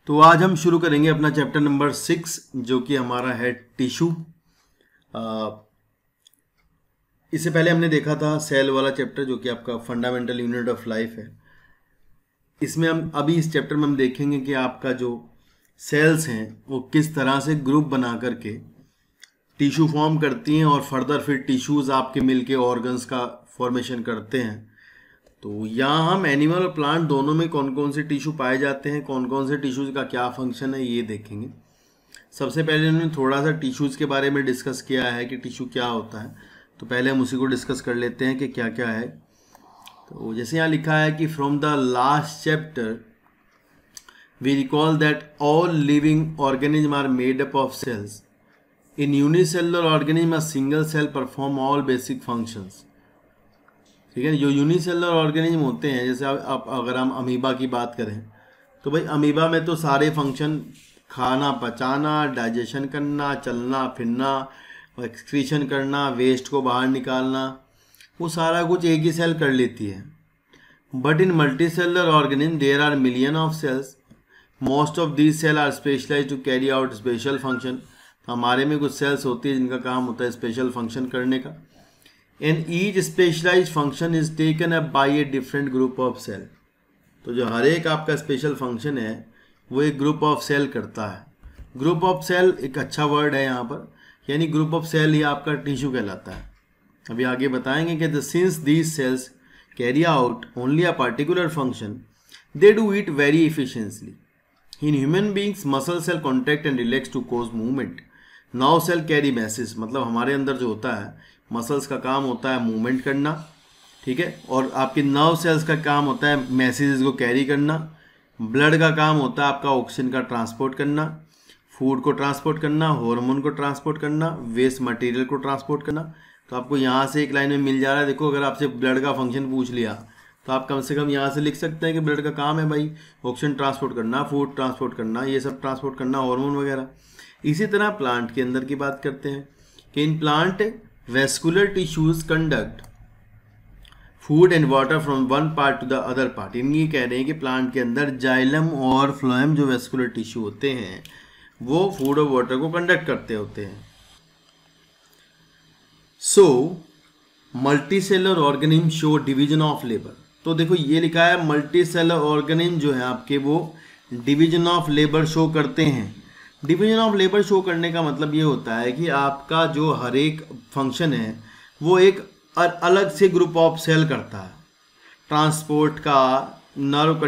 तो आज हम शुरू करेंगे अपना चैप्टर नंबर 6 जो कि हमारा है टिश्यू। इससे पहले हमने देखा था सेल वाला चैप्टर जो कि आपका फंडामेंटल यूनिट ऑफ लाइफ है। इसमें हम अभी इस चैप्टर में हम देखेंगे कि आपका जो सेल्स हैं वो किस तरह से ग्रुप बना करके टिश्यू फॉर्म करती हैं और फर्दर फिर टिश्यूज़ आपके मिलके ऑर्गन्स का फॉर्मेशन करते हैं। तो यहाँ हम एनिमल और प्लांट दोनों में कौन कौन से टिश्यू पाए जाते हैं, कौन कौन से टिश्यूज़ का क्या फंक्शन है, ये देखेंगे। सबसे पहले उन्होंने थोड़ा सा टिश्यूज़ के बारे में डिस्कस किया है कि टिश्यू क्या होता है, तो पहले हम उसी को डिस्कस कर लेते हैं कि क्या क्या है। तो जैसे यहाँ लिखा है कि from the last chapter we recall that all living organism are made up of cells. In unicellular organism a single cell perform all basic functions. ठीक है, जो यूनिसेलुलर ऑर्गेनिज्म होते हैं, जैसे आप अगर हम अमीबा की बात करें तो भाई अमीबा में तो सारे फंक्शन खाना पचाना, डाइजेशन करना, चलना फिरना, एक्सक्रीशन करना, वेस्ट को बाहर निकालना, वो सारा कुछ एक ही सेल कर लेती है। But in multicellular organism there are million of cells. Most of these cell are specialise to carry out special function. हमारे में कुछ सेल्स होती है जिनका काम होता है स्पेशल फंक्शन करने का। And each specialise function is taken up by a different group of cell. तो जो हर एक आपका स्पेशल फंक्शन है वो एक ग्रुप ऑफ सेल करता है। ग्रुप ऑफ सेल एक अच्छा वर्ड है यहाँ पर, यानी ग्रुप ऑफ सेल ही आपका टिश्यू कहलाता है। अभी आगे बताएंगे कि since these cells carry out only a particular function they do it very efficiently. In human beings muscle cell contact and relax to cause movement. Nerve cell carry message, मतलब हमारे अंदर जो होता है मसल्स का काम होता है मूवमेंट करना, ठीक है, और आपके नर्व सेल्स का काम होता है मैसेजेस को कैरी करना। ब्लड का काम होता है आपका ऑक्सीजन का ट्रांसपोर्ट करना, फूड को ट्रांसपोर्ट करना, हार्मोन को ट्रांसपोर्ट करना, वेस्ट मटेरियल को ट्रांसपोर्ट करना। तो आपको यहाँ से एक लाइन में मिल जा रहा है। देखो, अगर आपसे ब्लड का फंक्शन पूछ लिया तो आप कम से कम यहाँ से लिख सकते हैं कि ब्लड का काम है भाई ऑक्सीजन ट्रांसपोर्ट करना, फूड ट्रांसपोर्ट करना, ये सब ट्रांसपोर्ट करना, हार्मोन वगैरह। इसी तरह प्लांट के अंदर की बात करते हैं कि in plant vascular tissues conduct food and water from one part to the other part। ये कह रहे हैं कि प्लांट के अंदर जाइलम और फ्लोएम जो वेस्कुलर टिश्यू होते हैं वो फूड और वाटर को कंडक्ट करते होते हैं। So multicellular organism show division of labour. तो देखो ये लिखा है मल्टीसेलर ऑर्गेनिज्म जो है आपके वो डिवीजन ऑफ लेबर शो करते हैं। डिवीजन ऑफ लेबर शो करने का मतलब ये होता है कि आपका जो हर एक फंक्शन है वो एक अलग से ग्रुप ऑफ सेल करता है। ट्रांसपोर्ट का, नर्व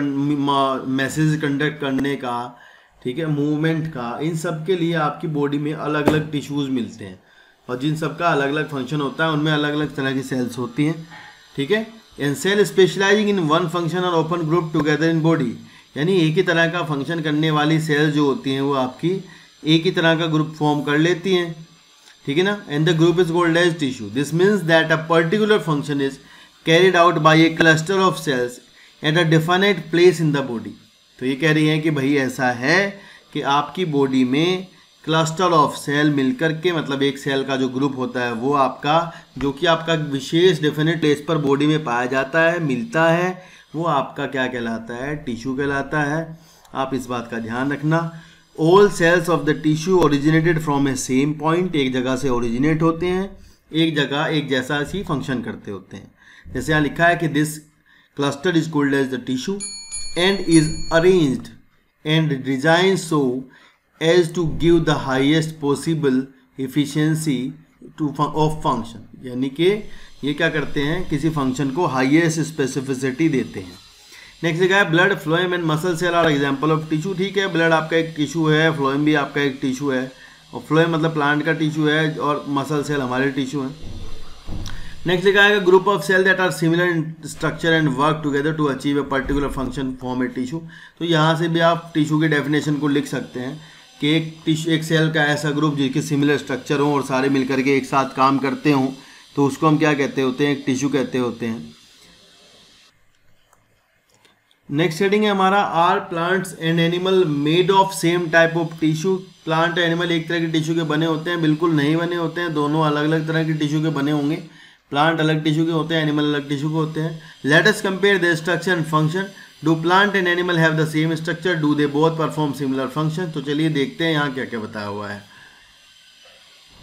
मैसेज कंडक्ट करने का, ठीक है, मूवमेंट का, इन सब के लिए आपकी बॉडी में अलग अलग टिश्यूज़ मिलते हैं और जिन सब का अलग अलग फंक्शन होता है उनमें अलग अलग तरह की सेल्स होती हैं। ठीक है, and cell specialising in one function और open group together in body. यानी एक ही तरह का फंक्शन करने वाली सेल जो होती हैं वो आपकी एक ही तरह का ग्रुप फॉर्म कर लेती हैं, ठीक है ना। And the group is called as tissue. This means that a particular function is carried out by a cluster of cells at a definite place in the body. तो ये कह रही हैं कि भाई ऐसा है कि आपकी बॉडी में क्लस्टर ऑफ सेल मिलकर के, मतलब एक सेल का जो ग्रुप होता है वो आपका, जो कि आपका विशेष डेफिनेट प्लेस पर बॉडी में पाया जाता है, मिलता है, वो आपका क्या कहलाता है, टिश्यू कहलाता है। आप इस बात का ध्यान रखना। All cells of the tissue originated from a same point. एक जगह से ओरिजिनेट होते हैं, एक जगह एक जैसा ही फंक्शन करते होते हैं। जैसे यहाँ लिखा है कि this cluster is called as the tissue and is arranged and design so as to give the highest possible efficiency of function. यानी कि ये क्या करते हैं, किसी फंक्शन को हाईएस्ट स्पेसिफिसिटी देते हैं। नेक्स्ट लिखा है blood, phloem and muscle cell are example of tissue. ठीक है, ब्लड आपका एक टिश्यू है, फ्लोएम भी आपका एक टिश्यू है, और फ्लोएम मतलब प्लांट का टिश्यू है और मसल सेल हमारे टिश्यू है। नेक्स्ट लिखा है group of cell that are similar in structure and work together to achieve a particular function form a tissue. तो यहाँ से भी आप टिश्यू की डेफिनेशन को लिख सकते हैं कि एक सेल का ऐसा ग्रुप जिसके सिमिलर स्ट्रक्चर हो और सारे मिलकर के एक साथ काम करते हों तो उसको हम क्या कहते होते हैं, एक टिश्यू कहते होते हैं। नेक्स्ट हेडिंग है हमारा are plants and animal made of same type of tissue. Plant animal एक तरह के टिश्यू के बने होते हैं? बिल्कुल नहीं बने होते हैं, दोनों अलग अलग तरह के टिश्यू के बने होंगे। प्लांट अलग टिश्यू के होते हैं, एनिमल अलग टिश्यू के होते हैं। Let us compare the structure and function. Do plant and animal have the same structure? Do they both perform similar function? तो चलिए देखते हैं यहाँ क्या क्या बताया हुआ है।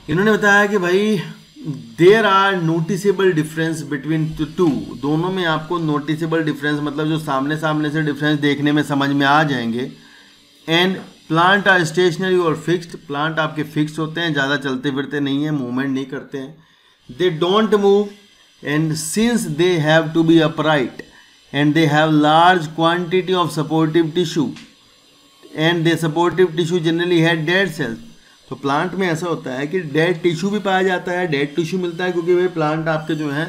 इन्होंने बताया कि भाई there are noticeable difference between two. दोनों में आपको नोटिसेबल डिफरेंस मतलब जो सामने सामने से डिफरेंस देखने में समझ में आ जाएंगे। एंड प्लांट आर स्टेशनरी और फिक्स्ड। प्लांट आपके फिक्स होते हैं, ज़्यादा चलते फिरते नहीं है, मूवमेंट नहीं करते हैं। They don't move and since they have to be upright and they have large quantity of supportive tissue and the supportive tissue generally have dead cells. तो प्लांट में ऐसा होता है कि डेड टिश्यू भी पाया जाता है, डेड टिश्यू मिलता है, क्योंकि वे प्लांट आपके जो हैं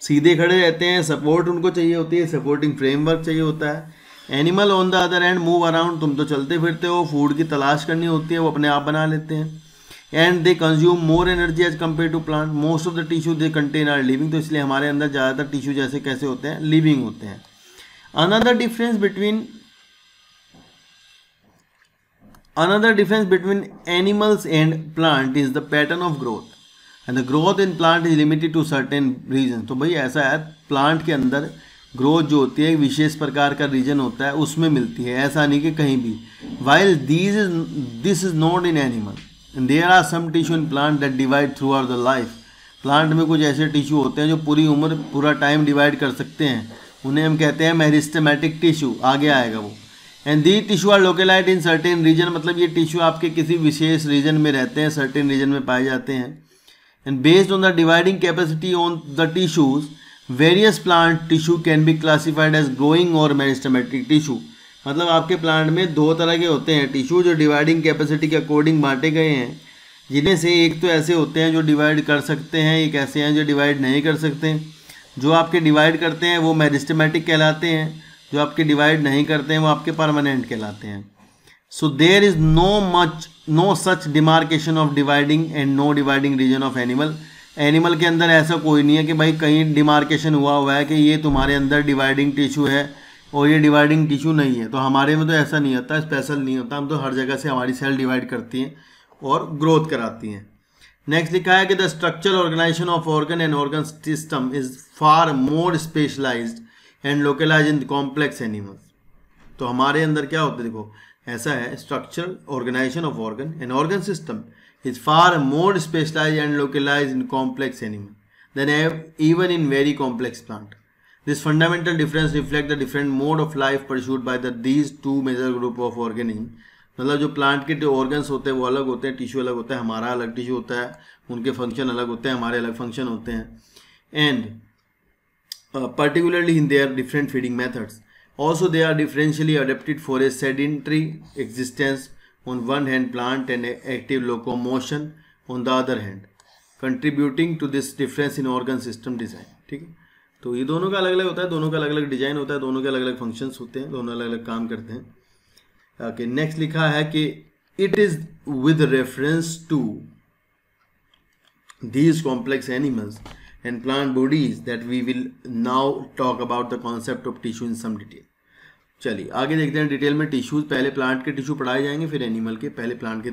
सीधे खड़े रहते हैं, सपोर्ट उनको चाहिए होती है, सपोर्टिंग फ्रेमवर्क चाहिए होता है। Animal on the other hand move around. तुम तो चलते फिरते हो, फूड की तलाश करनी होती है, वो अपने आप बना लेते हैं। And they consume more energy as compare to plant. Most of the tissue they contain are living. तो इसलिए हमारे अंदर ज़्यादातर टिश्यू जैसे कैसे होते हैं, लिविंग होते हैं। Another difference between animals and plant is the pattern of growth and the growth in plant is limited to certain region. तो भाई ऐसा है, प्लांट के अंदर ग्रोथ जो होती है एक विशेष प्रकार का रीजन होता है, उसमें मिलती है, ऐसा नहीं कि कहीं भी। While this is not in animal. There are some tissue in plant that divide throughout the life. Plant में कुछ ऐसे टिश्यू होते हैं जो पूरी उम्र पूरा टाइम डिवाइड कर सकते हैं, उन्हें हम कहते हैं मेरिस्टेमेटिक टिश्यू, आगे आएगा वो। And the tissue are localised in certain region, मतलब ये टिश्यू आपके किसी विशेष रीजन में रहते हैं, सर्टेन रीजन में पाए जाते हैं। And based on the dividing capacity on the tissues various plant tissue can be classified as growing और मेरिस्टेमेटिक टिश्यू। मतलब आपके प्लांट में दो तरह के होते हैं टिश्यू जो डिवाइडिंग कैपेसिटी के अकॉर्डिंग बांटे गए हैं, जिनमें से एक तो ऐसे होते हैं जो डिवाइड कर सकते हैं, एक ऐसे हैं जो डिवाइड नहीं कर सकते। जो आपके डिवाइड करते हैं वो मेरिस्टेमेटिक कहलाते हैं, जो आपके डिवाइड नहीं करते हैं वो आपके परमानेंट कहलाते हैं। So there is no such demarcation of dividing and no dividing region of animal. Animal के अंदर ऐसा कोई नहीं है कि भाई कहीं डिमार्केशन हुआ है कि ये तुम्हारे अंदर डिवाइडिंग टिश्यू है और ये डिवाइडिंग टिश्यू नहीं है। तो हमारे में तो ऐसा नहीं होता, स्पेशल नहीं होता, हम तो हर जगह से हमारी सेल डिवाइड करती हैं और ग्रोथ कराती हैं। नेक्स्ट लिखा है कि the structural organisation of organ and organ system is far more specialised and localise in complex animals. तो हमारे अंदर क्या होता है, देखो ऐसा है, structural organisation of organ and organ system is far more specialized and localized in complex animal than even in very complex plant. This fundamental difference reflects the different mode of life pursued by these two major group of organisms. मतलब जो plant के जो organs होते हैं वो अलग होते हैं, टिश्यू अलग होता है, हमारा अलग टिश्यू होता है, उनके फंक्शन अलग होते हैं, हमारे अलग फंक्शन होते हैं। And particularly in their different feeding methods. Also they are differentially adapted for a sedentary existence on one hand, plant and active locomotion on the other hand, contributing to this difference in organ system design. ठीक है, तो ये दोनों का अलग अलग होता है, दोनों का अलग अलग डिजाइन होता है, दोनों के अलग अलग फंक्शंस होते हैं, दोनों अलग अलग काम करते हैं। ओके, नेक्स्ट लिखा है कि it is with reference to these complex animals and plant bodies that we will now talk about the concept of tissue in some detail. चलिए आगे देखते हैं डिटेल में टिश्यूज। पहले प्लांट के टिश्यू पढ़ाए जाएंगे, फिर एनिमल के, पहले प्लांट के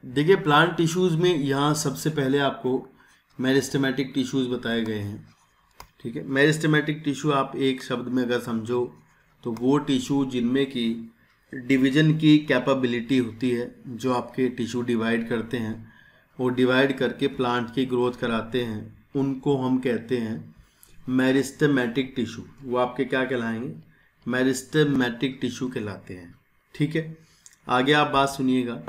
देखिए प्लांट टिश्यूज में यहाँ सबसे पहले आपको मेरिस्टेमेटिक टिश्यूज बताए गए हैं। ठीक है, मेरिस्टेमेटिक टिश्यू आप एक शब्द में अगर समझो तो वो टिश्यू जिनमें की डिवीजन की कैपेबिलिटी होती है, जो आपके टिश्यू डिवाइड करते हैं, वो डिवाइड करके प्लांट की ग्रोथ कराते हैं, उनको हम कहते हैं मेरिस्टेमेटिक टिश्यू। वो आपके क्या कहलाएंगे, मेरिस्टेमेटिक टिश्यू कहलाते हैं। ठीक है, आगे आप बात सुनिएगा।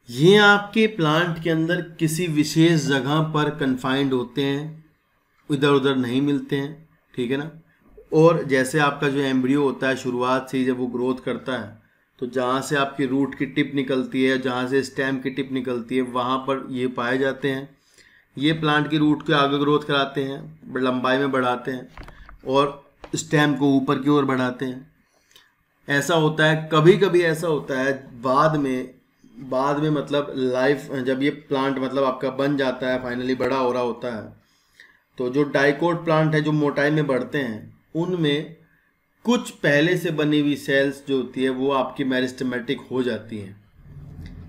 ये आपके प्लांट के अंदर किसी विशेष जगह पर कन्फाइंड होते हैं, इधर उधर नहीं मिलते हैं। ठीक है ना, और जैसे आपका जो एम्ब्रियो होता है शुरुआत से ही जब वो ग्रोथ करता है, तो जहाँ से आपकी रूट की टिप निकलती है, जहाँ से स्टेम की टिप निकलती है, वहाँ पर ये पाए जाते हैं। ये प्लांट की रूट के आगे ग्रोथ कराते हैं, लंबाई में बढ़ाते हैं और स्टेम को ऊपर की ओर बढ़ाते हैं। ऐसा होता है, कभी कभी ऐसा होता है बाद में मतलब लाइफ जब ये प्लांट मतलब आपका बन जाता है, फाइनली बड़ा हो रहा होता है, तो जो डाइकोट प्लांट है जो मोटाई में बढ़ते हैं, उनमें कुछ पहले से बनी हुई सेल्स जो होती है वो आपकी मेरिस्टेमेटिक हो जाती हैं।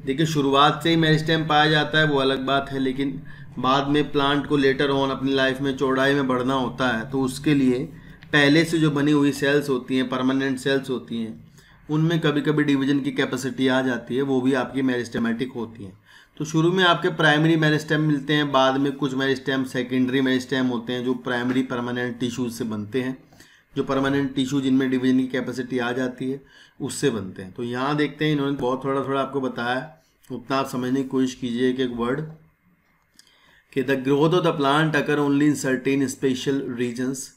देखिए शुरुआत से ही मेरिस्टेम पाया जाता है वो अलग बात है, लेकिन बाद में प्लांट को लेटर ऑन अपनी लाइफ में चौड़ाई में बढ़ना होता है, तो उसके लिए पहले से जो बनी हुई सेल्स होती हैं, परमानेंट सेल्स होती हैं, उनमें कभी कभी डिवीजन की कैपेसिटी आ जाती है, वो भी आपकी मेरिस्टेमेटिक होती हैं। तो शुरू में आपके प्राइमरी मेरिस्टेम मिलते हैं, बाद में कुछ मेरिस्टेम सेकेंडरी मेरिस्टेम होते हैं जो प्राइमरी परमानेंट टिश्यूज से बनते हैं, जो परमानेंट टिश्यू जिनमें डिवीजन की कैपेसिटी आ जाती है उससे बनते हैं। तो यहाँ देखते हैं इन्होंने बहुत थोड़ा थोड़ा आपको बताया, उतना आप समझने की कोशिश कीजिए कि एक वर्ड कि the growth of the plant occur only in certain special regions,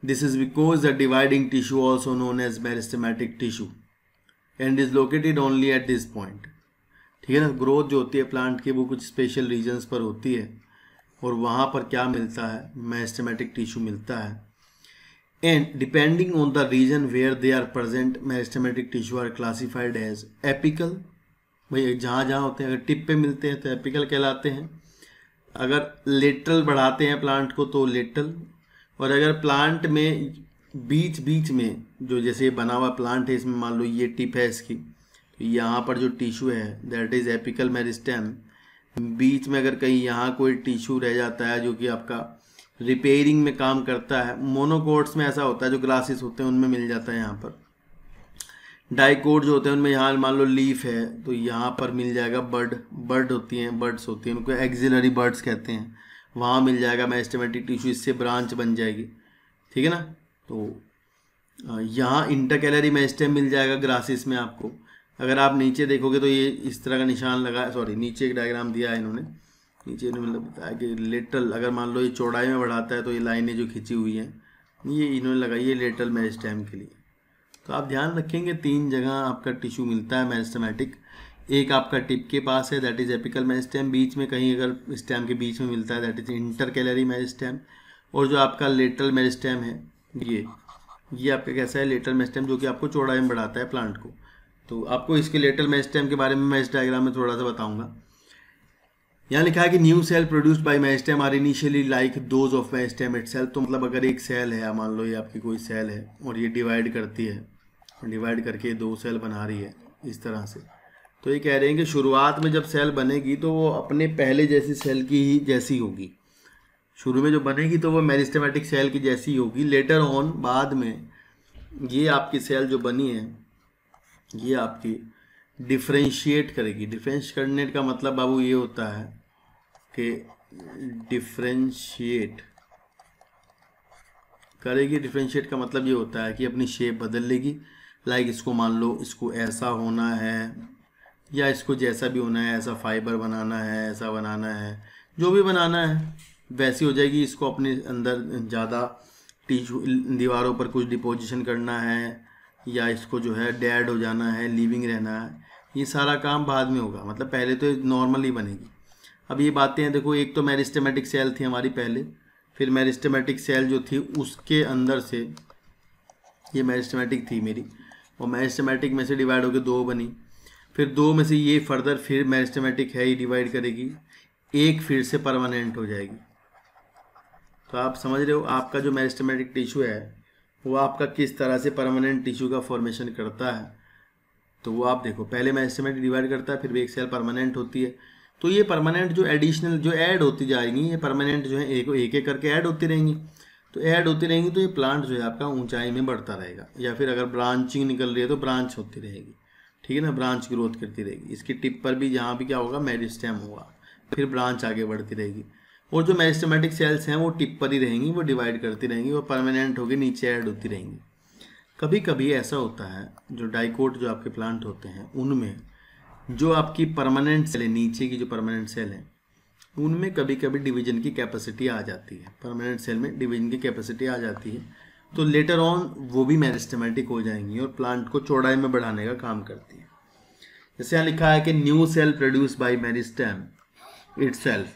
this is because the dividing tissue also known as meristematic tissue and is located only at this point. ठीक है ना, ग्रोथ जो होती है plant की वो कुछ special regions पर होती है और वहाँ पर क्या मिलता है, मेरिस्टेमेटिक टिश्यू मिलता है। And depending on the region where they are present, meristematic tissue are classified as apical। भाई जहाँ जहाँ होते हैं, अगर टिप पे मिलते हैं तो एपिकल कहलाते हैं, अगर लेटरल बढ़ाते हैं प्लांट को तो लेटरल, और अगर प्लांट में बीच बीच में जो जैसे ये बना हुआ प्लांट है, इसमें मान लो ये टिप है इसकी, तो यहाँ पर जो टिश्यू है दैट इज एपिकल मेरिस्टेम। बीच में अगर कहीं यहाँ कोई टिश्यू रह जाता है जो कि आपका रिपेयरिंग में काम करता है, मोनोकोट्स में ऐसा होता है, जो ग्रासेस होते हैं उनमें मिल जाता है यहाँ पर। डाइकोट जो होते हैं उनमें यहाँ मान लो लीफ है तो यहाँ पर मिल जाएगा बर्ड होती हैं, बर्ड्स होती हैं, उनको एक्सिलरी बर्ड्स कहते हैं, वहाँ मिल जाएगा मेरिस्टेमेटिक टिश्यू, इससे ब्रांच बन जाएगी। ठीक है ना, तो यहाँ इंटरकैलरी मेरिस्टेम मिल जाएगा ग्रासेस में आपको। अगर आप नीचे देखोगे तो ये इस तरह का निशान लगा है, सॉरी नीचे एक डायग्राम दिया है इन्होंने, नीचे मतलब बताया कि लेटरल अगर मान लो ये चौड़ाई में बढ़ाता है तो ये लाइनें जो खिंची हुई हैं ये इन्होंने लगाई है लेटरल मेरिस्टेम के लिए। तो आप ध्यान रखेंगे 3 जगह आपका टिश्यू मिलता है मेरिस्टेमेटिक, एक आपका टिप के पास है दैट इज एपिकल मेरिस्टेम, बीच में कहीं अगर स्टेम के बीच में मिलता है दैट इज इंटरकैलरी मेरिस्टेम, और जो आपका लेटरल मेरिस्टेम है ये आपका कैसा है लेटरल मेरिस्टेम, जो कि आपको चौड़ाई में बढ़ाता है प्लांट को। तो आपको इसके लेटरल मेरिस्टेम के बारे में मैं इस डायग्राम में थोड़ा सा बताऊंगा। यहाँ लिखा है कि new cell produced by meristem are initially like those of meristem itself. तो मतलब अगर एक सेल है, मान लो ये आपकी कोई सेल है और ये डिवाइड करती है, डिवाइड करके 2 सेल बना रही है इस तरह से, तो ये कह रहे हैं कि शुरुआत में जब सेल बनेगी तो वो अपने पहले जैसी सेल की ही जैसी होगी। शुरू में जो बनेगी तो वो मेरिस्टेमेटिक सेल की जैसी होगी, लेटर ऑन बाद में ये आपकी सेल जो बनी है ये आपकी डिफ्रेंशिएट करेगी। डिफ्रेंशिएट करने का मतलब बाबू ये होता है कि डिफ्रेंशिएट करेगी। डिफ्रेंशिएट का मतलब ये होता है कि अपनी शेप बदल लेगी। लाइक इसको मान लो इसको ऐसा होना है या इसको जैसा भी होना है, ऐसा फाइबर बनाना है, ऐसा बनाना है, जो भी बनाना है वैसी हो जाएगी। इसको अपने अंदर ज़्यादा टिश्यू दीवारों पर कुछ डिपोजिशन करना है या इसको जो है डेड हो जाना है, लिविंग रहना है, ये सारा काम बाद में होगा। मतलब पहले तो नॉर्मली बनेगी। अब ये बातें हैं, देखो एक तो मेरिस्टेमेटिक सेल थी हमारी पहले, फिर मेरिस्टेमेटिक सेल जो थी उसके अंदर से ये मेरिस्टेमेटिक थी मेरी, और मेरिस्टेमेटिक में से डिवाइड होकर 2 बनी, फिर 2 में से ये फर्दर फिर मेरिस्टेमेटिक है, ये डिवाइड करेगी, एक फिर से परमानेंट हो जाएगी। तो आप समझ रहे हो आपका जो मेरिस्टेमेटिक टिश्यू है वो आपका किस तरह से परमानेंट टिश्यू का फॉर्मेशन करता है। तो वो आप देखो, पहले मेरिस्टेमेटिक डिवाइड करता है, फिर एक सेल परमानेंट होती है। तो ये परमानेंट जो एडिशनल जो ऐड होती जाएंगी, ये परमानेंट जो है एक एक करके ऐड होती रहेंगी। तो ऐड होती रहेंगी तो ये प्लांट जो है आपका ऊंचाई में बढ़ता रहेगा, या फिर अगर ब्रांचिंग निकल रही है तो ब्रांच होती रहेगी। ठीक है ना, ब्रांच ग्रोथ करती रहेगी। इसकी टिप पर भी जहाँ भी क्या होगा मेरिस्टेम होगा, फिर ब्रांच आगे बढ़ती रहेगी। और जो मेरिस्टेमेटिक सेल्स हैं वो टिप पर ही रहेंगी, वो डिवाइड करती रहेंगी, वो परमानेंट होकर नीचे ऐड होती रहेंगी। कभी कभी ऐसा होता है जो डाइकोट जो आपके प्लांट होते हैं उनमें जो आपकी परमानेंट सेल है, नीचे की जो परमानेंट सेल है उनमें कभी कभी डिवीजन की कैपेसिटी आ जाती है। परमानेंट सेल में डिवीजन की कैपेसिटी आ जाती है, तो लेटर ऑन वो भी मेरिस्टेमेटिक हो जाएंगी और प्लांट को चौड़ाई में बढ़ाने का काम करती है। जैसे यहाँ लिखा है कि new cell produce by meristem itself.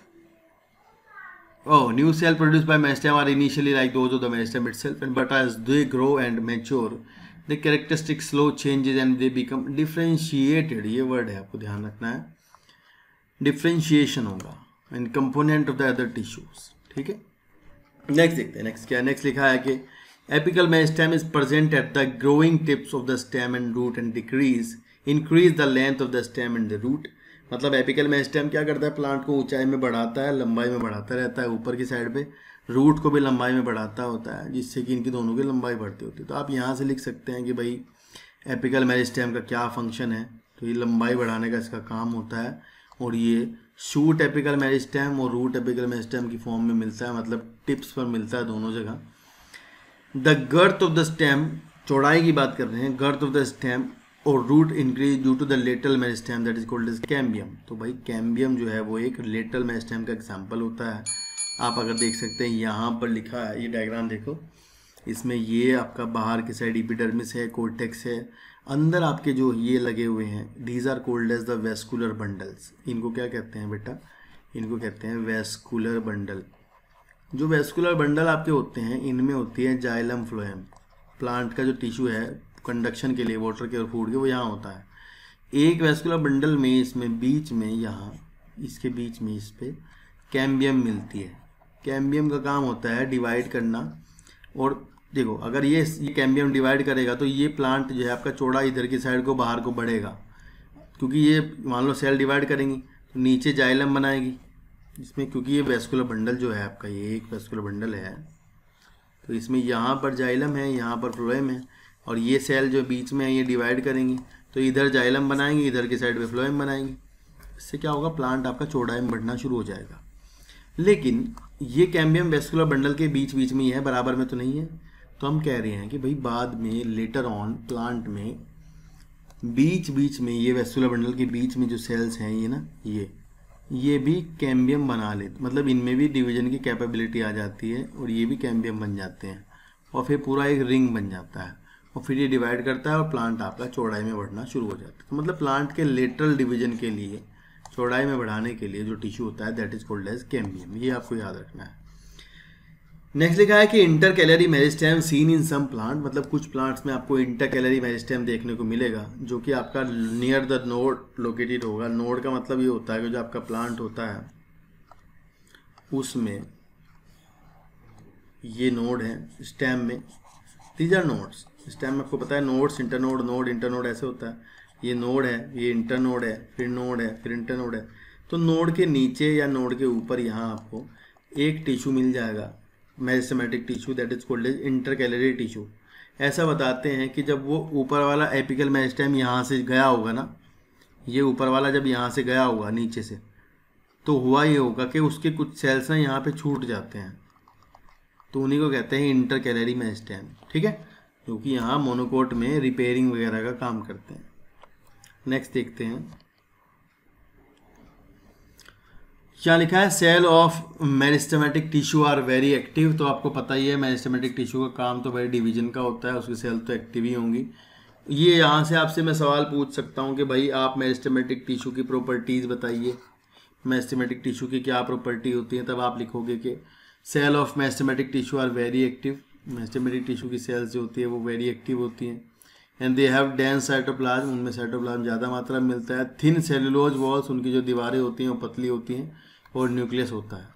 Oh, new cell produced by meristem are initially like those of the meristem itself, but as they grow and mature, the characteristic slow changes and they become differentiated. ये word है, आपको ध्यान रखना है, differentiation होगा and component of the other tissues. ठीक है, next देखते हैं। नेक्स्ट क्या है, नेक्स्ट लिखा है कि apical meristem is present at the growing tips of the stem and root and increase the length of the stem and the root. मतलब एपिकल मेरिस्टेम क्या करता है, प्लांट को ऊंचाई में बढ़ाता है, लंबाई में बढ़ाता रहता है, ऊपर की साइड पे रूट को भी लंबाई में बढ़ाता होता है, जिससे कि इनकी दोनों की लंबाई बढ़ती होती है। तो आप यहाँ से लिख सकते हैं कि भाई एपिकल मेरिस्टेम का क्या फंक्शन है, तो ये लंबाई बढ़ाने का इसका काम होता है। और ये शूट एपिकल मेरिस्टेम और रूट एपिकल मेरिस्टेम की फॉर्म में मिलता है, मतलब टिप्स पर मिलता है दोनों जगह। The girth of the stem, चौड़ाई की बात कर रहे हैं, गर्थ ऑफ द स्टेम और root increase due to the lateral meristem that is called as cambium. तो भाई कैम्बियम जो है वो एक लेटरल मेरिस्टेम का एग्जांपल होता है। आप अगर देख सकते हैं यहाँ पर लिखा है, ये डायग्राम देखो, इसमें ये आपका बाहर की साइड एपिडर्मिस है, कोर्टेक्स है, अंदर आपके जो ये लगे हुए हैं these are called as the vascular bundles. इनको क्या कहते हैं बेटा, इनको कहते हैं वेस्कुलर बंडल। जो वेस्कुलर बंडल आपके होते हैं इनमें होती है जाइलम फ्लोएम। प्लांट का जो टिश्यू है कंडक्शन के लिए वाटर के और फूड के, वो यहाँ होता है। एक वेस्कुलर बंडल में इसमें बीच में यहाँ इसके बीच में इस पे कैम्बियम मिलती है। कैम्बियम का काम होता है डिवाइड करना। और देखो अगर ये कैम्बियम डिवाइड करेगा तो ये प्लांट जो है आपका चौड़ा इधर की साइड को बाहर को बढ़ेगा, क्योंकि ये मान लो सेल डिवाइड करेंगी तो नीचे जाइलम बनाएगी इसमें, क्योंकि ये वेस्कुलर बंडल जो है आपका, ये एक वेस्कुलर बंडल है, तो इसमें यहाँ पर जाइलम है, यहाँ पर फ्लोएम है, और ये सेल जो बीच में है ये डिवाइड करेंगी तो इधर जाइलम बनाएंगे, इधर की साइड पे फ्लोएम बनाएंगे। इससे क्या होगा, प्लांट आपका चौड़ाई में बढ़ना शुरू हो जाएगा। लेकिन ये कैम्बियम वेस्कुलर बंडल के बीच बीच में ही है, बराबर में तो नहीं है। तो हम कह रहे हैं कि भाई बाद में लेटर ऑन प्लांट में बीच बीच में ये वेस्कुलर बंडल के बीच में जो सेल्स हैं ये ना, ये भी कैम्बियम बना लेते, मतलब इनमें भी डिवीजन की कैपेबिलिटी आ जाती है और ये भी कैम्बियम बन जाते हैं और फिर पूरा एक रिंग बन जाता है और फिर ये डिवाइड करता है और प्लांट आपका चौड़ाई में बढ़ना शुरू हो जाता है। तो मतलब प्लांट के लेटरल डिवीजन के लिए, चौड़ाई में बढ़ाने के लिए जो टिश्यू होता है that is called as cambium. ये आपको याद रखना है। नेक्स्ट लिखा है कि intercalary meristem seen in some plant, मतलब कुछ प्लांट्स में आपको इंटरकैलरी मेरिस्टेम देखने को मिलेगा जो कि आपका नियर द नोड लोकेटेड होगा। नोड का मतलब ये होता है कि जो आपका प्लांट होता है उसमें ये नोड है स्टेम में, दीज आर नोड्स। स्टेम में आपको पता है नोड्स, इंटरनोड, नोड, इंटरनोड ऐसे होता है। ये नोड है, ये इंटरनोड है, फिर नोड है, फिर इंटरनोड है। तो नोड के नीचे या नोड के ऊपर यहाँ आपको एक टिश्यू मिल जाएगा, meristematic tissue that is called as intercalary tissue. ऐसा बताते हैं कि जब वो ऊपर वाला एपिकल मेरिस्टेम यहाँ से गया होगा ना, ये ऊपर वाला जब यहाँ से गया होगा नीचे से, तो हुआ ये होगा कि उसके कुछ सेल्स ना यहाँ पे छूट जाते हैं, तो उन्हीं को कहते हैं इंटरकैलरी मेरिस्टेम। ठीक है, क्योंकि यहाँ मोनोकोट में रिपेयरिंग वगैरह का काम करते हैं। नेक्स्ट देखते हैं क्या लिखा है, cell of meristematic tissue are very active. तो आपको पता ही है मेरिस्टेमेटिक टिश्यू का काम तो भाई डिवीजन का होता है, उसकी सेल तो एक्टिव ही होंगी। ये यहाँ से आपसे मैं सवाल पूछ सकता हूँ कि भाई आप मेरिस्टेमेटिक टिश्यू की प्रॉपर्टीज़ बताइए, मेरिस्टेमेटिक टिश्यू की क्या प्रॉपर्टी होती है। तब आप लिखोगे कि cell of meristematic tissue are very active. Meristematic tissue की सेल्स जो होती है वो वेरी एक्टिव होती हैं। And they have dense cytoplasm, उनमें साइटोप्लाज्म ज़्यादा मात्रा में मिलता है। थिन सेलुलोज वॉल्स, उनकी जो दीवारें होती हैं वो पतली होती हैं, और न्यूक्लियस होता है,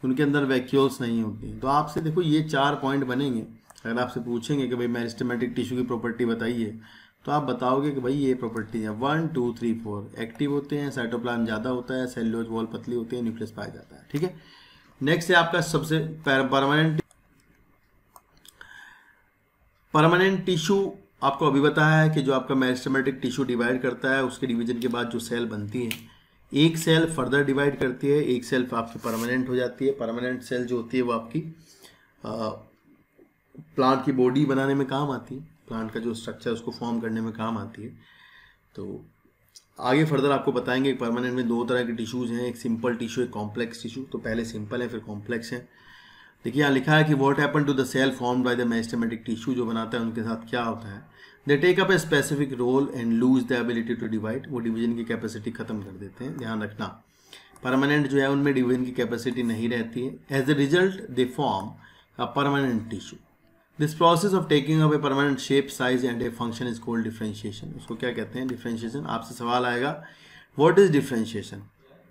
उनके अंदर वैक्यूल्स नहीं होती। तो आपसे देखो ये 4 पॉइंट बनेंगे। अगर आपसे पूछेंगे कि भाई मेरिस्टेमेटिक टिश्यू की प्रॉपर्टी बताइए, तो आप बताओगे कि भाई ये प्रॉपर्टी है 1 2 3 4, एक्टिव होते हैं, साइटोप्लाज्म ज़्यादा होता है, सेलुलोज वॉल पतली होती है, न्यूक्लियस पाया जाता है। ठीक है, नेक्स्ट है आपका सबसे परमानेंट टिश्यू। आपको अभी बताया है कि जो आपका मेरिस्टेमेटिक टिश्यू डिवाइड करता है, उसके डिवीजन के बाद जो सेल बनती है, एक सेल फर्दर डिवाइड करती है, एक सेल आपकी परमानेंट हो जाती है। परमानेंट सेल जो होती है वो आपकी प्लांट की बॉडी बनाने में काम आती है, प्लांट का जो स्ट्रक्चर उसको फॉर्म करने में काम आती है। तो आगे फर्दर आपको बताएंगे परमानेंट में 2 तरह के टिश्यूज़ हैं, एक सिंपल टिश्यू, एक कॉम्प्लेक्स टिश्यू। तो पहले सिंपल है फिर कॉम्प्लेक्स है। देखिए यहाँ लिखा है कि what happen to the cell formed by the meristematic tissue, जो बनाता है उनके साथ क्या होता है। They take up a specific role and lose the ability to divide, वो डिवीजन की कैपेसिटी खत्म कर देते हैं। ध्यान रखना, परमानेंट जो है उनमें डिवीजन की कैपेसिटी नहीं रहती है। As a result they form a permanent tissue. This process of taking up a permanent shape, size and a function is called differentiation. उसको क्या कहते हैं, डिफरेंशिएशन। आपसे सवाल आएगा व्हाट इज डिफरेंशिएशन।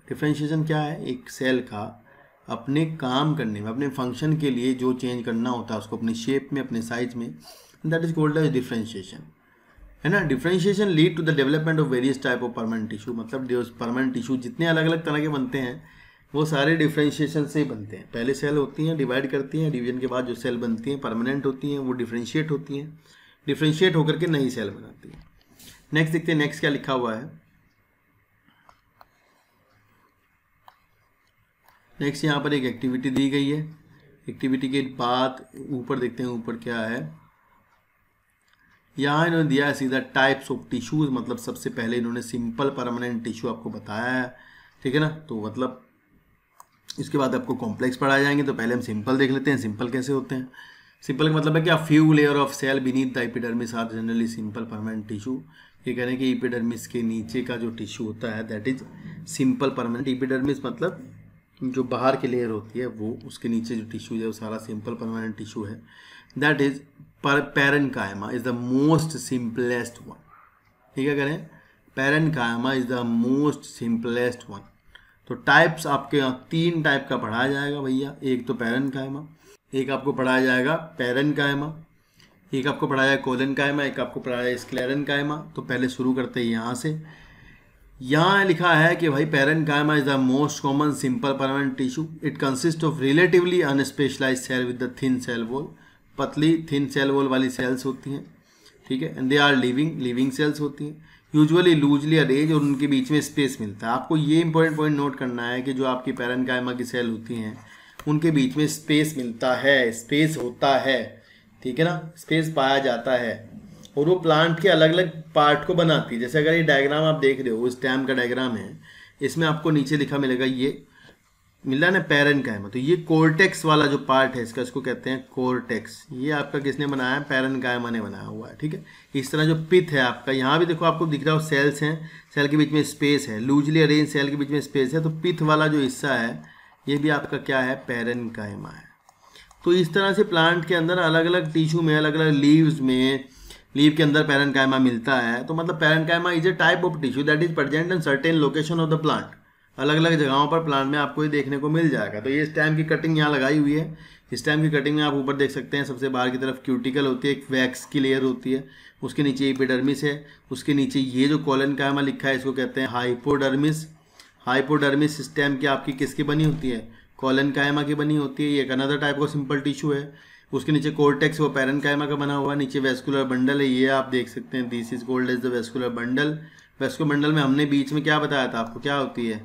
डिफरेंशिएशन क्या है, एक सेल का अपने काम करने में, अपने फंक्शन के लिए जो चेंज करना होता है उसको अपने शेप में, अपने साइज में, that is called as differentiation, है ना। Differentiation lead to the development of various type of permanent tissue, मतलब जो परमानेंट टिश्यू जितने अलग अलग तरह के बनते हैं वो सारे डिफ्रेंशिएशन से ही बनते हैं। पहले सेल होती हैं, डिवाइड करती हैं, डिवीजन के बाद जो सेल बनती हैं परमानेंट होती हैं, वो डिफ्रेंशिएट होती हैं, डिफ्रेंशिएट होकर के नई सेल बनाती हैं। नेक्स्ट देखते हैं, नेक्स्ट क्या लिखा हुआ है। नेक्स्ट यहाँ पर एक एक्टिविटी दी गई है। एक्टिविटी के बाद ऊपर देखते हैं, ऊपर क्या है। यहाँ इन्होंने दिया है सीधा टाइप्स ऑफ टिश्यूज, मतलब सबसे पहले इन्होंने सिंपल परमानेंट टिश्यू आपको बताया है, ठीक है ना। तो मतलब इसके बाद आपको कॉम्प्लेक्स पढ़ाए जाएंगे, तो पहले हम सिंपल देख लेते हैं। सिंपल कैसे होते हैं? सिंपल का मतलब है कि a few layer of cell beneath the epidermis are generally simple permanent tissue. ये कह रहे हैं कि एपिडर्मिस के नीचे का जो टिश्यू होता है that is simple permanent. Epidermis मतलब जो बाहर की लेयर होती है वो, उसके नीचे जो टिश्यू है वो सारा सिंपल परमानेंट टिश्यू है। That is parenchyma is the most simplest one. ठीक है, करें parenchyma is the most simplest one. तो टाइप्स आपके यहाँ 3 टाइप का पढ़ाया जाएगा भैया। एक तो पैरेन्काइमा, एक आपको पढ़ाया जाएगा पैरेन्काइमा, एक आपको पढ़ाया जाएगा कोलेन्काइमा, एक आपको पढ़ाया जाएगा स्क्लेरेन्काइमा। तो पहले शुरू करते हैं यहाँ से। यहाँ लिखा है कि भाई parenchyma is the most common simple permanent tissue. It consist of relatively unspecialised cell with the thin cell wall. पतली थिन सेल वॉल वाली सेल्स होती हैं, ठीक है। And they are living cells होती हैं, यूजुअली लूजली अरेंज, और उनके बीच में स्पेस मिलता है। आपको ये इंपॉर्टेंट पॉइंट नोट करना है कि जो आपकी पैरेन्काइमा की सेल होती हैं उनके बीच में स्पेस मिलता है, स्पेस होता है, ठीक है ना, स्पेस पाया जाता है, और वो प्लांट के अलग अलग पार्ट को बनाती है। जैसे अगर ये डायग्राम आप देख रहे हो, स्टेम का डायग्राम है, इसमें आपको नीचे लिखा मिलेगा, ये मिला ना पैरेन्काइमा। तो ये कोर्टेक्स वाला जो पार्ट है इसका, इसको कहते हैं कोर्टेक्स। ये आपका किसने बनाया है? पैरेन्काइमा ने बनाया हुआ है, ठीक है। इस तरह जो पिथ है आपका, यहाँ भी देखो आपको दिख रहा हो सेल्स हैं, सेल के बीच में स्पेस है, लूजली अरेंज सेल के बीच में स्पेस है। तो पिथ वाला जो हिस्सा है ये भी आपका क्या है? पैरेन्काइमा है। तो इस तरह से प्लांट के अंदर अलग अलग टिश्यू में, अलग अलग लीव्स में, लीव के अंदर पैरेन्काइमा मिलता है। तो मतलब parenchyma is a type of tissue that is present in certain location of the plant. अलग अलग जगहों पर प्लांट में आपको ये देखने को मिल जाएगा। तो ये स्टेम की कटिंग यहाँ लगाई हुई है। स्टेम की कटिंग में आप ऊपर देख सकते हैं, सबसे बाहर की तरफ क्यूटिकल होती है, एक वैक्स की लेयर होती है, उसके नीचे एपिडर्मिस है, उसके नीचे ये जो कोलेन्काइमा लिखा है इसको कहते हैं हाइपोडर्मिस। हाइपोडर्मिस स्टेम की आपकी किसकी बनी होती है? कोलेन्काइमा की बनी होती है। ये एक अनदर टाइप का सिंपल टिश्यू है। उसके नीचे कोर्टेक्स, वो पैरेन्काइमा का बना हुआ है। नीचे वेस्कुलर बंडल है, ये आप देख सकते हैं, this is called as the vascular bundle. Vascular bundle में हमने बीच में क्या बताया था आपको? क्या होती है?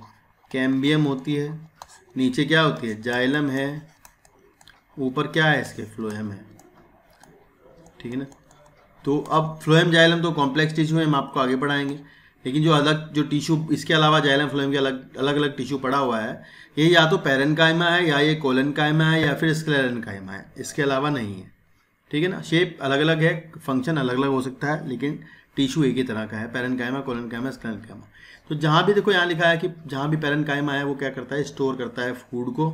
कैम्बियम होती है। नीचे क्या होती है? जाइलम है। ऊपर क्या है इसके? फ्लोएम है, ठीक है ना। तो अब फ्लोएम जाइलम तो कॉम्प्लेक्स टिश्यू है, हम आपको आगे पढ़ाएंगे। लेकिन जो अलग जो टिश्यू इसके अलावा जाइलम फ्लोएम के अलग अलग टिश्यू पड़ा हुआ है, ये या तो पैरेन्काइमा है, या ये कोलेन्काइमा है, या फिर स्क्लेरेन्काइमा है, इसके अलावा नहीं है, ठीक है ना। शेप अलग अलग है, फंक्शन अलग अलग हो सकता है, लेकिन टिश्यू एक ही तरह का है, पैरेन्काइमा, कोलेन्काइमा, स्क्लेरेन्काइमा। तो जहाँ भी देखो यहाँ लिखा है कि जहाँ भी पैरेन्काइमा है वो क्या करता है? स्टोर करता है फूड को।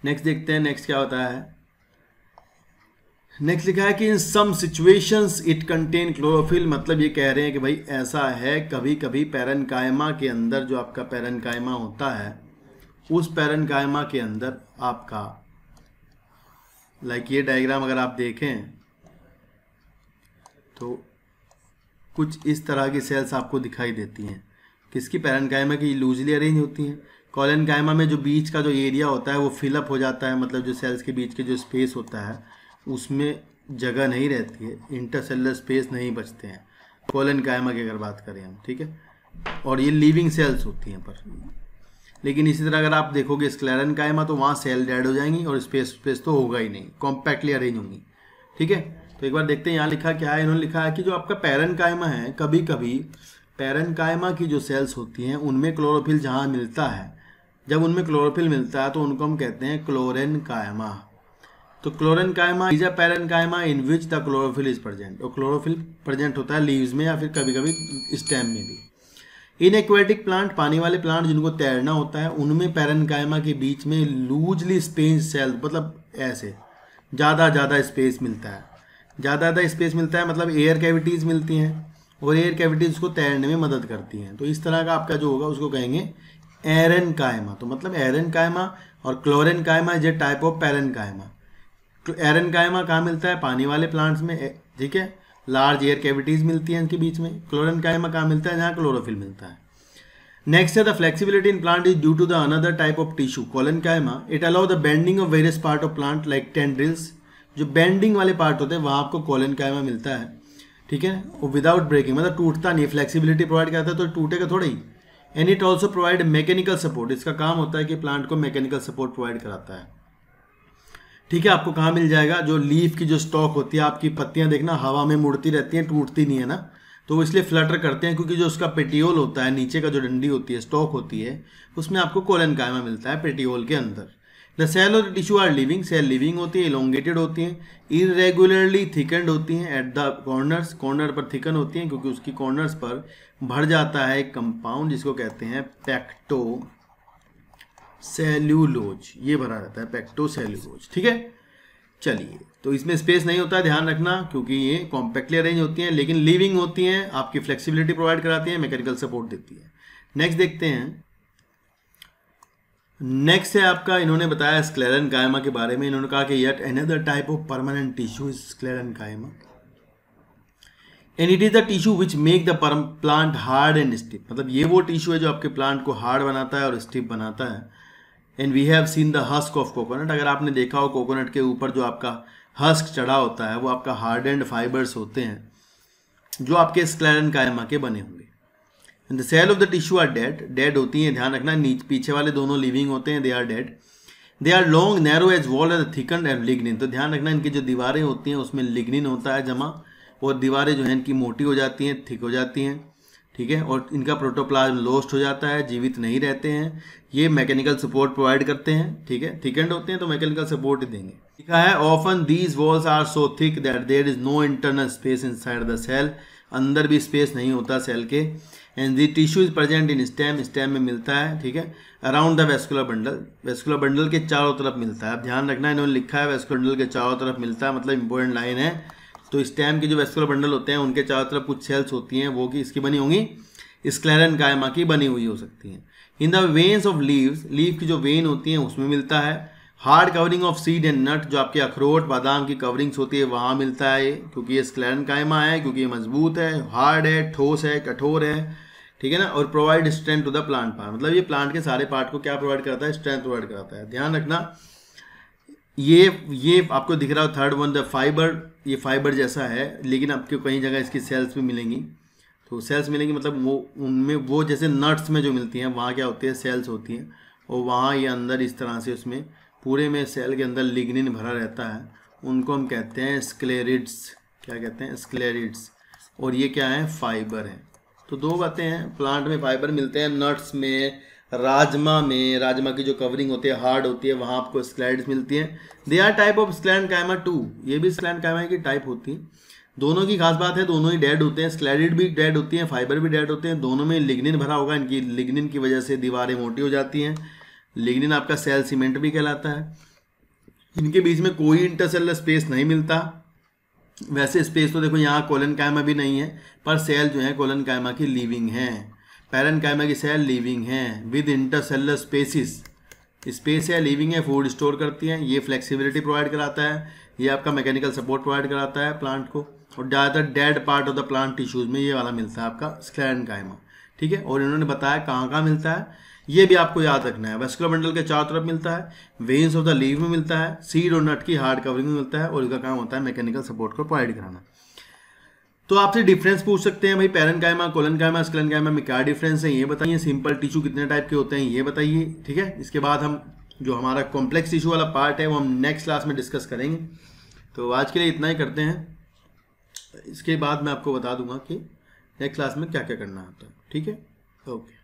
नेक्स्ट देखते हैं, नेक्स्ट क्या होता है। नेक्स्ट लिखा है कि in some situations it contain chlorophyll. मतलब ये कह रहे हैं कि भाई ऐसा है, कभी कभी पैरेन्काइमा के अंदर, जो आपका पैरेन्काइमा होता है, उस पैरेन्काइमा के अंदर आपका लाइक ये डायग्राम अगर आप देखें तो कुछ इस तरह की सेल्स आपको दिखाई देती हैं। किसकी? पैरेन्काइमा की। लूजली अरेंज होती हैं। कोलेन्काइमा में जो बीच का जो एरिया होता है वो फिलअप हो जाता है, मतलब जो सेल्स के बीच के जो स्पेस होता है उसमें जगह नहीं रहती है, इंटरसेलुलर स्पेस नहीं बचते हैं कोलेन्काइमा की अगर बात करें हम, ठीक है। और ये लिविंग सेल्स होती हैं पर। लेकिन इसी तरह अगर आप देखोगे स्क्लेरेन्काइमा, तो वहाँ सेल डेड हो जाएंगी और स्पेस तो होगा ही नहीं, कॉम्पैक्टली अरेंज होंगी, ठीक है। तो एक बार देखते हैं यहाँ लिखा क्या है। इन्होंने लिखा है कि जो आपका पैरेन्काइमा है, कभी कभी पैरेन्काइमा की जो सेल्स होती हैं उनमें क्लोरोफिल जहाँ मिलता है, जब उनमें क्लोरोफिल मिलता है तो उनको हम कहते हैं क्लोरेन्काइमा। तो क्लोरेन्काइमा is a parenchyma in which the chlorophyll is present. और क्लोरोफिल प्रेजेंट होता है लीव्स में या फिर कभी कभी स्टेम में भी। इन एक्वेटिक प्लांट, पानी वाले प्लांट जिनको तैरना होता है, उनमें पैरेन्काइमा के बीच में लूजली स्पेस सेल, मतलब ऐसे ज़्यादा स्पेस मिलता है। ज़्यादा स्पेस मिलता है मतलब एयर कैविटीज़ मिलती हैं, और एयर कैविटीज़ को तैरने में मदद करती हैं। तो इस तरह का आपका जो होगा उसको कहेंगे एरेनकाइमा, तो मतलब एरेनकाइमा और chlorenchyma is a type of parenchyma. तो एरेनकाइमा कहाँ मिलता है? पानी वाले प्लांट्स में, ठीक है, लार्ज एयर कैविटीज मिलती हैं इनके बीच में। क्लोरेनकाइमा कहाँ मिलता है? जहाँ क्लोरोफिल मिलता है। नेक्स्ट है the flexibility in plant is due to the another type of tissue collenchyma. It allow the bending of various part of plant like tendrils. जो बेंडिंग वाले पार्ट होते हैं वहाँ आपको कोलेनकाइमा मिलता है, ठीक है, वो विदाउट ब्रेकिंग, मतलब टूटता नहीं, फ्लेक्सिबिलिटी प्रोवाइड करता है तो टूटेगा थोड़ा ही। And it also provide mechanical support. इसका काम होता है कि प्लांट को मैकेनिकल सपोर्ट प्रोवाइड कराता है, ठीक है। आपको कहाँ मिल जाएगा? जो लीफ की जो स्टॉक होती है, आपकी पत्तियां देखना हवा में मुड़ती रहती हैं, टूटती नहीं है ना, तो वो इसलिए फ्लटर करते हैं क्योंकि जो उसका पेटियोल होता है, नीचे का जो डंडी होती है, स्टॉक होती है, उसमें आपको कोलेनकाइमा मिलता है पेटियोल के अंदर। The cell of the tissue are living. Cell living होती है, इलोंगेटेड होती हैं, इरेगुलरली थिकनड होती हैं एट द कॉर्नर्स। कॉर्नर पर थिकन होती हैं क्योंकि उसकी कॉर्नर्स पर भर जाता है एक कंपाउंड जिसको कहते हैं पेक्टो सेल्यूलोज। ये भरा रहता है पेक्टो सेल्यूलोज, ठीक है। चलिए, तो इसमें स्पेस नहीं होता है, ध्यान रखना, क्योंकि ये कॉम्पैक्टली अरेंज होती हैं, लेकिन लिविंग होती हैं, आपकी फ्लेक्सिबिलिटी प्रोवाइड कराती हैं, मैकेनिकल सपोर्ट देती है। नेक्स्ट देखते हैं। नेक्स्ट है आपका, इन्होंने बताया स्क्लेरेनकाइमा के बारे में। इन्होंने कहा कि yet another type of permanent tissue is sclerenchyma and it is the tissue which make the plant hard and stiff. मतलब ये वो टिश्यू है जो आपके प्लांट को हार्ड बनाता है और स्टिफ बनाता है। And we have seen the husk of coconut. अगर आपने देखा हो कोकोनट के ऊपर जो आपका हस्क चढ़ा होता है वो आपका हार्डेंड फाइबर्स होते हैं जो आपके स्क्लेरेनकाइमा के बने होंगे। The cell of the tissue are dead. Dead होती हैं, ध्यान रखना, पीछे वाले दोनों लिविंग होते हैं, they are dead. They are long narrow as wall as thicken and lignin. तो ध्यान रखना, इनकी जो दीवारें होती हैं उसमें लिग्निन होता है जमा, और दीवारें जो हैं इनकी मोटी हो जाती हैं, थिक हो जाती हैं, ठीक है, और इनका प्रोटोप्लाज्म लोस्ट हो जाता है, जीवित नहीं रहते हैं। ये मैकेनिकल सपोर्ट प्रोवाइड करते हैं, ठीक है, थिकेंड होते हैं तो मैकेनिकल सपोर्ट ही देंगे। लिखा है often these walls are so thick that there is no internal space inside the cell. अंदर भी स्पेस नहीं होता सेल के। And the tissue is present in stem. Stem में मिलता है, ठीक है, around the vascular bundle. Vascular bundle के चारों तरफ मिलता है। अब ध्यान रखना, इन्होंने लिखा है वेस्कुलर बंडल के चारों तरफ मिलता है, मतलब इंपॉर्टेंट लाइन है। तो स्टेम के जो वेस्कुलर बंडल होते हैं उनके चारों तरफ कुछ सेल्स होती हैं, वो कि इसकी बनी होंगी, स्क्लेरेनकाइमा की बनी हुई हो सकती हैं। In the veins of leaves. Leave की जो वेन होती हैं उसमें मिलता है। Hard covering of seed and nut. जो आपके अखरोट बादाम की कवरिंग्स होती है वहाँ मिलता है, क्योंकि ये स्क्लेरेनकाइमा है, क्योंकि ये मजबूत है, हार्ड है, ठोस है, कठोर है, ठीक है ना। और provide strength to the plant part. मतलब ये प्लांट के सारे पार्ट को क्या प्रोवाइड करता है? स्ट्रेंथ प्रोवाइड कराता है। ध्यान रखना, ये आपको दिख रहा है थर्ड वन, द फाइबर। ये फाइबर जैसा है, लेकिन आपको कई जगह इसकी सेल्स भी मिलेंगी। तो सेल्स मिलेंगी मतलब वो उनमें, वो जैसे नट्स में जो मिलती हैं वहाँ क्या होती है? सेल्स होती हैं, और वहाँ ये अंदर इस तरह से उसमें पूरे में सेल के अंदर लिग्निन भरा रहता है। उनको हम कहते हैं स्क्लेरिड्स। क्या कहते हैं? स्क्लेरिड्स। और ये क्या है? फाइबर है। तो दो बातें हैं, प्लांट में फाइबर मिलते हैं, नट्स में, राजमा में। राजमा की जो कवरिंग होती है हार्ड होती है, वहाँ आपको स्क्लेरिड्स मिलती हैं। They are type of sclerenchyma too. ये भी स्क्लेरेनकाइमा की टाइप होती है। दोनों की खास बात है, दोनों ही डेड होते हैं। स्क्लेरिड भी डेड होती हैं, फाइबर भी डेड होते हैं। दोनों में लिग्निन भरा होगा। इनकी लिग्निन की वजह से दीवारें मोटी हो जाती हैं। लिग्निन आपका सेल सीमेंट भी कहलाता है। इनके बीच में कोई इंटरसेलुलर स्पेस नहीं मिलता। वैसे स्पेस तो देखो यहाँ कोलेनकाइमा भी नहीं है, पर सेल जो है कोलेनकाइमा की लिविंग है। पैरेनकाइमा की सेल लिविंग है विद इंटरसेलुलर स्पेसिस। स्पेस है, लिविंग है, फूड स्टोर करती हैं। ये फ्लेक्सिबिलिटी प्रोवाइड कराता है, ये आपका मैकेनिकल सपोर्ट प्रोवाइड कराता है प्लांट को। और ज़्यादातर dead part of the plant tissues में ये वाला मिलता है आपका स्क्लेरेनकाइमा, ठीक है। और इन्होंने बताया कहाँ कहाँ मिलता है, ये भी आपको याद रखना है। वेस्कुलर बंडल के चारों तरफ मिलता है, वेन्स ऑफ द लीव में मिलता है, सीड और नट की हार्ड कवरिंग में मिलता है, और इसका काम होता है मैकेनिकल सपोर्ट को प्रोवाइड कराना। तो आपसे डिफरेंस पूछ सकते हैं, भाई पैरेनकाइमा, कोलेनकाइमा, स्क्लेरेनकाइमा में क्या डिफरेंस है ये बताइए। सिंपल टिश्यू कितने टाइप के होते हैं ये बताइए, ठीक है। इसके बाद हम जो हमारा कॉम्प्लेक्स टिश्यू वाला पार्ट है वो हम नेक्स्ट क्लास में डिस्कस करेंगे। तो आज के लिए इतना ही करते हैं। इसके बाद मैं आपको बता दूंगा कि नेक्स्ट क्लास में क्या क्या करना होता है, ठीक है। ओके।